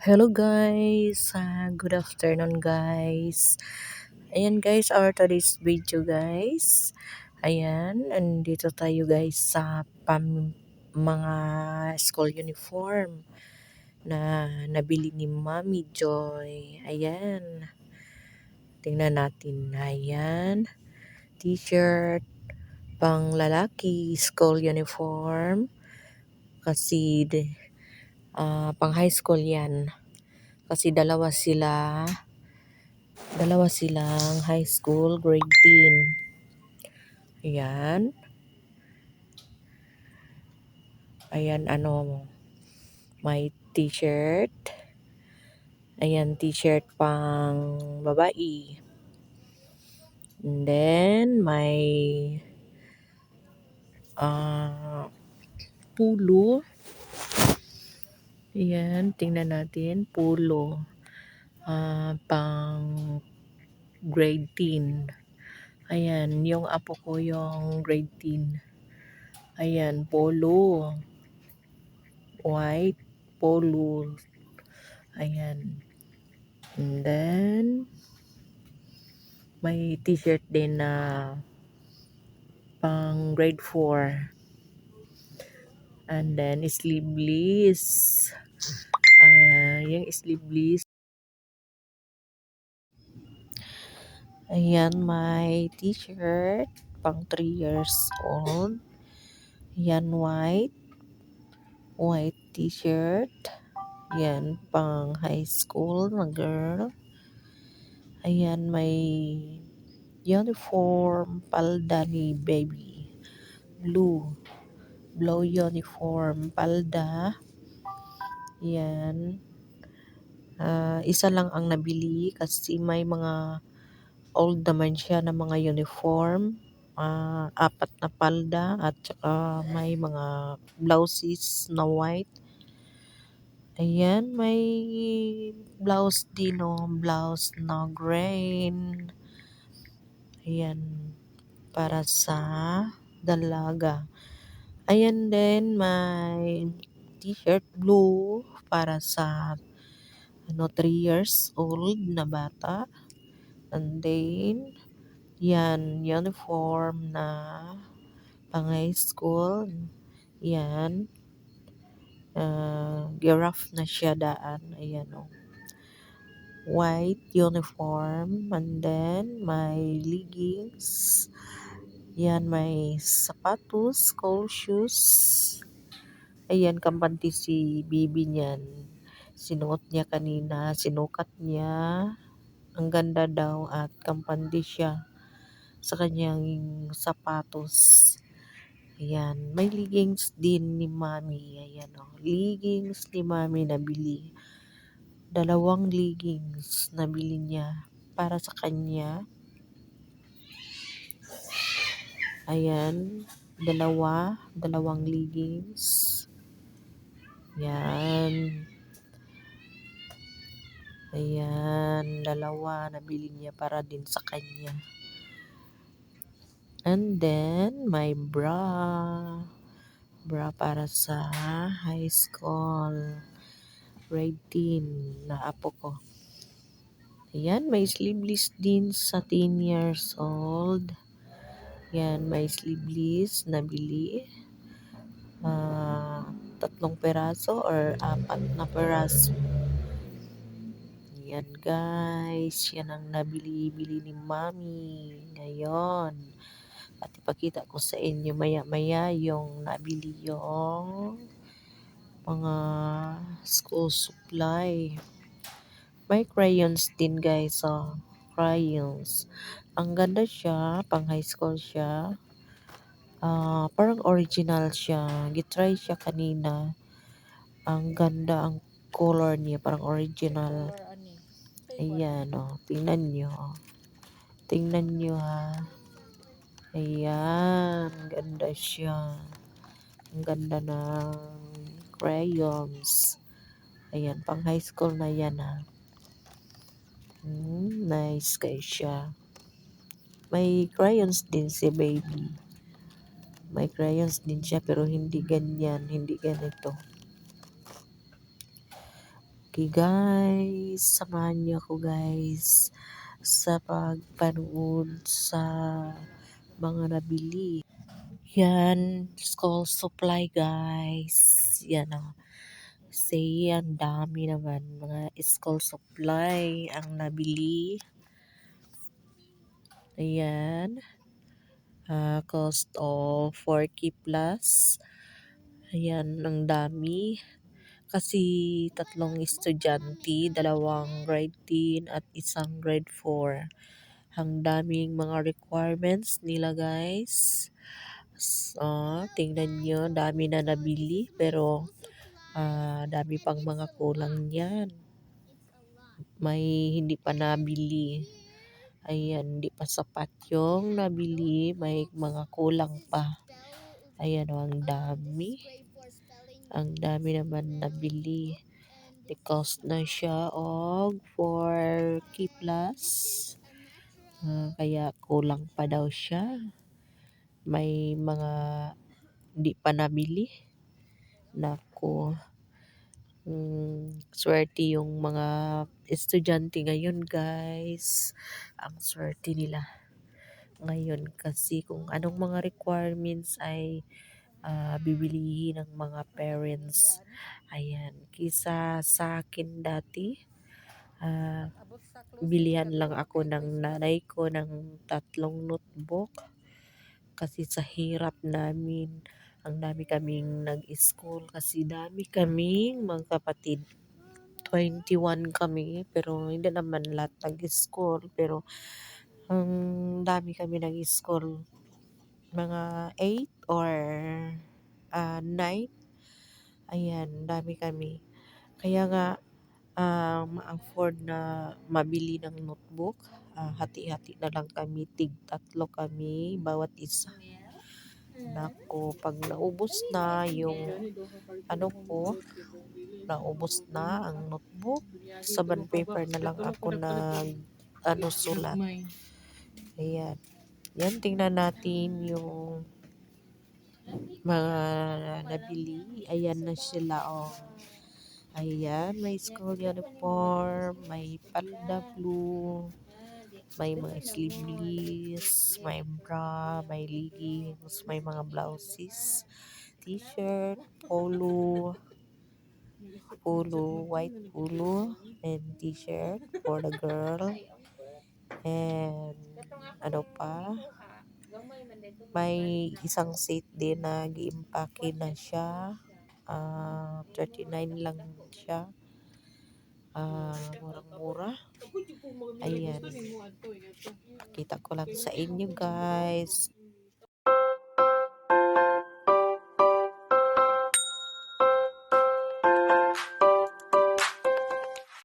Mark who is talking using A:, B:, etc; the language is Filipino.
A: Hello guys, good afternoon guys. Ayan guys, our today's video guys. Ayan, andito tayo guys sa mga school uniform na nabili ni Mami Joy. Ayan, tingnan natin. Ayan, t-shirt pang lalaki, school uniform. Kasi pang high school yan. Kasi dalawa silang high school grade 10. Ayan. Ayan, may t-shirt. Ayan, t-shirt pang babae. And then, may pulo. Ayan, tingnan natin. Pulo. Pang grade 10. Ayan, yung apo ko yung grade 10. Ayan, polo. White polo. Ayan. And then, may t-shirt din na pang grade 4. And then, sleeveless. Yung sleeveless. Ayan, may t-shirt pang 3 years old. Ayan, white. White t-shirt. Ayan, pang high school na girl. Ayan, may uniform palda ni baby. Blue uniform palda. Yan. Isa lang ang nabili kasi may mga old naman siya na mga uniform. 4 na palda at saka may mga blouses na white. Ayan, may blouse din blouse na green. Ayan, para sa dalaga. Ayan din, may t-shirt blue para sa 3 years old na bata. And then, yan, uniform na pang high school. Yan, giraffe na siya daan. Ayan white uniform. And then, may leggings. Yan, may sapatos, school shoes. Ayan, kampante si Bibi niyan. Sinuot niya kanina, sinukat niya. Ang ganda daw at kampante siya sa kanyang sapatos. Ayan, may leggings din ni Mami. Ayan leggings ni Mami nabili. 2 leggings nabili niya para sa kanya. Ayan, dalawang leggings. Yan. Ayan, 2 nabili niya para din sa kanya. And then, may bra para sa high school grade 10 na apo ko. Ayan, may sleeveless din sa 10 years old. Yan, may sleeveless nabili. 3 peraso or 4 na peraso. Yan guys, yan ang nabili ni Mami ngayon. At ipakita ko sa inyo maya yung nabili yung mga school supply. May crayons din guys, crayons. Ang ganda siya, pang high school siya. Parang original siya. Gitry siya kanina. Ang ganda ang color niya, parang original. Ayan tingnan nyo. Tingnan nyo ha. Ayan, ganda siya. Ang ganda ng crayons. Ayan, pang high school na yan ha. Nice guys siya. May crayons din si baby. May crayons din siya pero hindi ganyan, hindi ganito. Okay guys, samahan niyo ako guys sa pagpanood sa mga nabili. Yan, school supply guys. Yan o. Say, ang dami naman mga school supply ang nabili. Ayan. Cost of 4K plus. Ayan, ang dami. Kasi tatlong estudyante, dalawang grade 10 at isang grade 4. Ang daming mga requirements nila guys. So, tingnan nyo, dami na nabili pero dami pang mga kulang yan. May hindi pa nabili. Ayan, hindi pa sapat yung nabili. May mga kulang pa. Ayan o, ang dami. Ang dami naman nabili. Cost na siya og 4K plus. Kaya kulang pa daw siya. May mga hindi pa nabili. Naku. Swerte yung mga estudyante ngayon guys. Ang swerte nila ngayon kasi kung anong mga requirements ay bibilihin ng mga parents. Ayan, kisa sa akin dati, bilihan lang ako ng nanay ko ng 3 notebook kasi sa hirap namin. Ang dami kaming nag-school kasi dami kaming mga kapatid. 21 kami pero hindi naman lahat nag-school pero ang dami kami nag-school. Mga 8 or 9. Ayan, dami kami. Kaya nga ma-afford na mabili ng notebook. Hati-hati na lang kami, tig-3 kami bawat isa. Nako, pag naubos na yung naubos na ang notebook, sa bond paper na lang ako sulat. Ayan. Yan, tingnan natin yung mga nabili. Ayan na sila Ayan, may school uniform, may palda blue, may mga sleeveless, may bra, may leggings, may mga blouses, t-shirt, white polo, and t-shirt for the girl. And ano pa, may isang set din na gi-impake na siya. 39 lang siya. Murang-mura. Ayan. Kita ko lang sa inyo guys